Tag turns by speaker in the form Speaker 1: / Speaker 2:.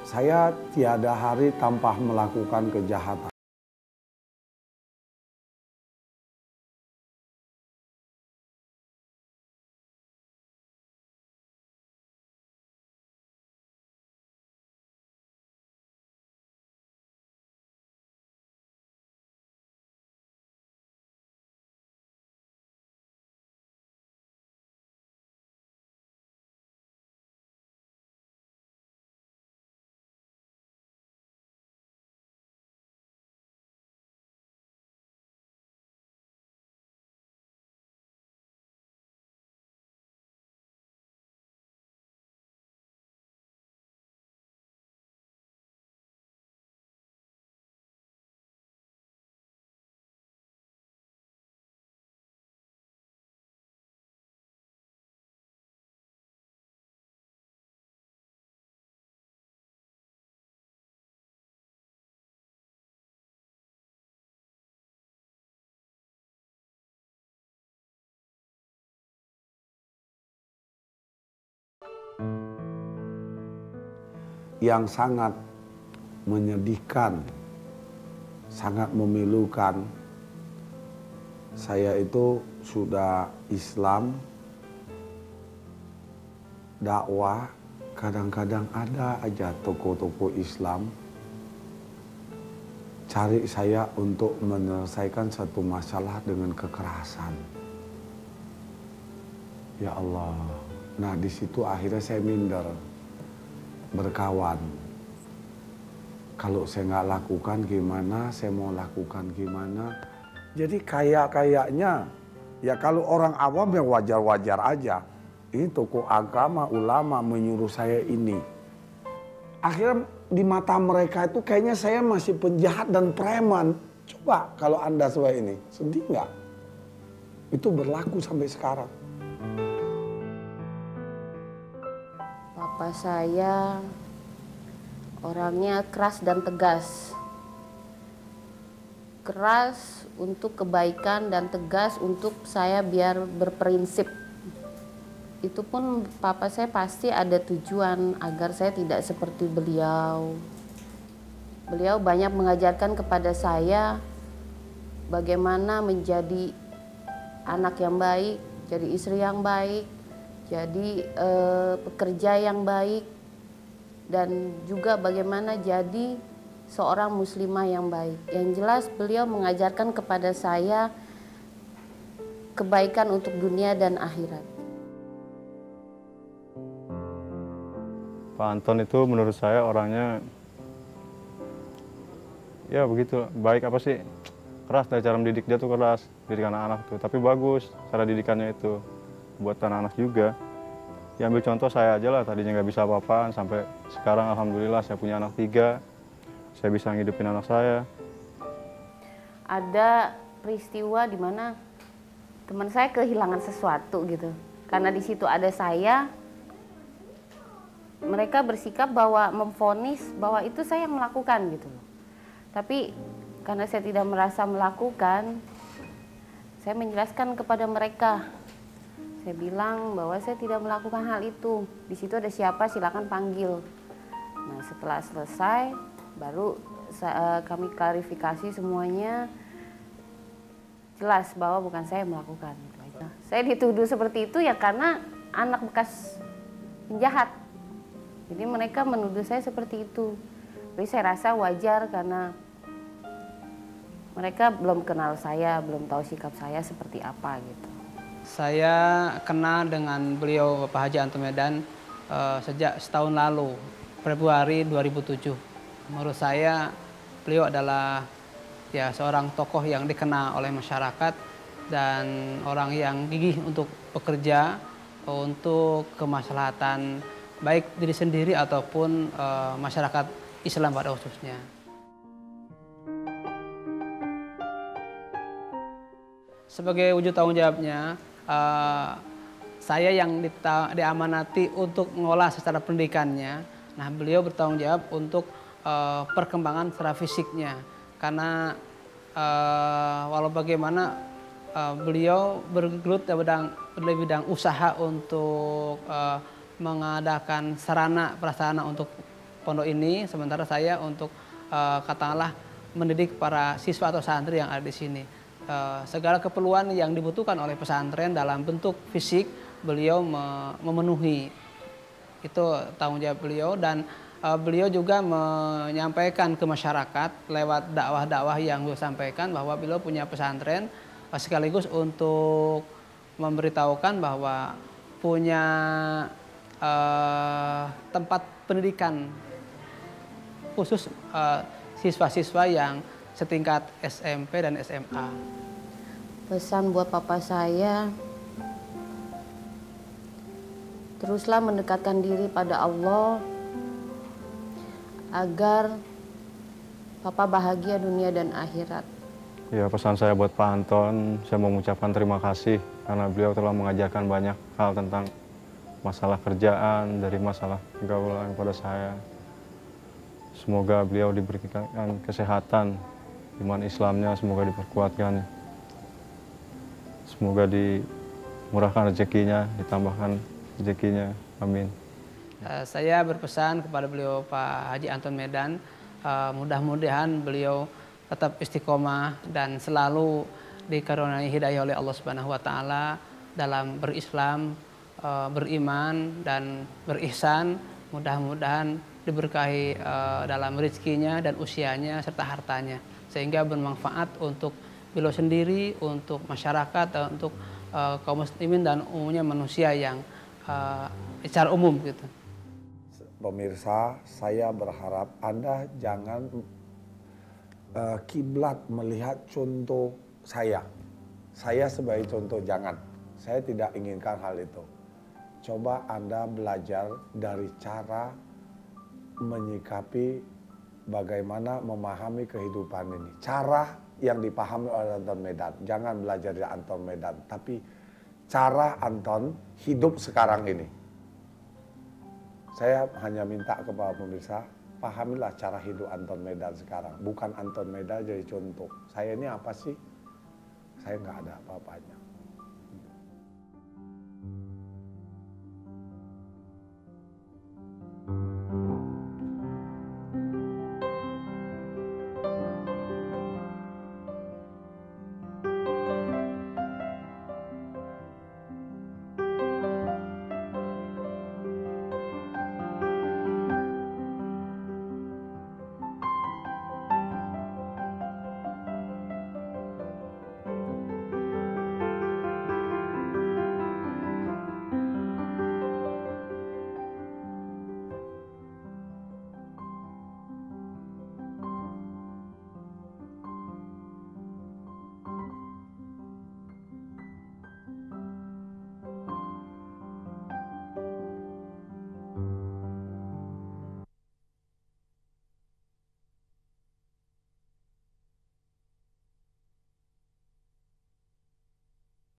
Speaker 1: Saya tiada hari tanpa melakukan kejahatan. Yang sangat menyedihkan, sangat memilukan, saya itu sudah Islam, dakwah, kadang-kadang ada aja tokoh-tokoh Islam cari saya untuk menyelesaikan satu masalah dengan kekerasan. Ya Allah, nah di situ akhirnya saya minder. Berkawan, kalau saya nggak lakukan gimana, saya mau lakukan gimana. Jadi kayaknya, ya kalau orang awam ya wajar-wajar aja. Ini tokoh agama, ulama menyuruh saya ini. Akhirnya di mata mereka itu kayaknya saya masih penjahat dan preman. Coba kalau Anda seperti ini, sedih nggak? Itu berlaku sampai sekarang.
Speaker 2: Papa saya orangnya keras dan tegas. Keras untuk kebaikan dan tegas untuk saya biar berprinsip. Itu pun papa saya pasti ada tujuan agar saya tidak seperti beliau. Beliau banyak mengajarkan kepada saya bagaimana menjadi anak yang baik, jadi istri yang baik, jadi pekerja yang baik, dan juga bagaimana jadi seorang muslimah yang baik. Yang jelas beliau mengajarkan kepada saya kebaikan untuk dunia dan akhirat.
Speaker 3: Pak Anton itu menurut saya orangnya ya begitu, baik apa sih, keras dari cara mendidik dia tuh keras, didik anak-anak tuh, tapi bagus cara didikannya itu. Buat anak-anak juga. Ya ambil contoh saya aja lah, tadinya nggak bisa apa-apaan, sampai sekarang alhamdulillah saya punya anak 3, saya bisa ngidupin anak saya.
Speaker 2: Ada peristiwa di mana teman saya kehilangan sesuatu gitu. Karena di situ ada saya, mereka bersikap bahwa memvonis bahwa itu saya yang melakukan gitu. Tapi karena saya tidak merasa melakukan, saya menjelaskan kepada mereka. Saya bilang bahwa saya tidak melakukan hal itu. Di situ ada siapa, silakan panggil. Nah, setelah selesai, baru kami klarifikasi semuanya. Jelas bahwa bukan saya yang melakukan. Nah, saya dituduh seperti itu ya karena anak bekas penjahat. Jadi mereka menuduh saya seperti itu. Tapi saya rasa wajar karena mereka belum kenal saya, belum tahu sikap saya seperti apa gitu.
Speaker 4: Saya kenal dengan beliau Bapak Haji Anton Medan sejak setahun lalu, Februari 2007. Menurut saya beliau adalah ya seorang tokoh yang dikenal oleh masyarakat dan orang yang gigih untuk bekerja untuk kemaslahatan baik diri sendiri ataupun masyarakat Islam pada khususnya. Sebagai wujud tanggung jawabnya, saya yang diamanati untuk mengolah secara pendidikannya. Nah, beliau bertanggung jawab untuk perkembangan secara fisiknya. Karena walau bagaimana beliau bergelut dalam bidang usaha untuk mengadakan sarana prasarana untuk pondok ini, sementara saya untuk katakanlah mendidik para siswa atau santri yang ada di sini. Segala keperluan yang dibutuhkan oleh pesantren dalam bentuk fisik, beliau memenuhi. Itu tanggung jawab beliau, dan beliau juga menyampaikan ke masyarakat lewat dakwah-dakwah yang beliau sampaikan bahwa beliau punya pesantren, sekaligus untuk memberitahukan bahwa punya tempat pendidikan khusus siswa-siswa yang setingkat SMP dan SMA.
Speaker 2: Pesan buat papa saya, teruslah mendekatkan diri pada Allah agar papa bahagia dunia dan akhirat.
Speaker 3: Ya, pesan saya buat Pak Anton, saya mau mengucapkan terima kasih karena beliau telah mengajarkan banyak hal tentang masalah kerjaan, dari masalah pergaulan kepada saya. Semoga beliau diberikan kesehatan, iman Islamnya semoga diperkuatkan. Semoga dimurahkan rezekinya, ditambahkan rezekinya. Amin.
Speaker 4: Saya berpesan kepada beliau Pak Haji Anton Medan, mudah-mudahan beliau tetap istiqomah dan selalu dikaruniai hidayah oleh Allah Subhanahu wa taala dalam berislam, beriman dan berihsan. Mudah-mudahan diberkahi dalam rezekinya dan usianya serta hartanya, sehingga bermanfaat untuk beliau sendiri, untuk masyarakat, untuk kaum muslimin dan umumnya manusia yang secara umum gitu.
Speaker 1: Pemirsa, saya berharap Anda jangan kiblat melihat contoh saya. Saya sebagai contoh jangan. Saya tidak inginkan hal itu. Coba Anda belajar dari cara menyikapi bagaimana memahami kehidupan ini. Cara yang dipahami oleh Anton Medan. Jangan belajar dari Anton Medan, tapi cara Anton hidup sekarang ini. Saya hanya minta kepada pemirsa, pahamilah cara hidup Anton Medan sekarang. Bukan Anton Medan jadi contoh. Saya ini apa sih? Saya nggak ada apa-apanya.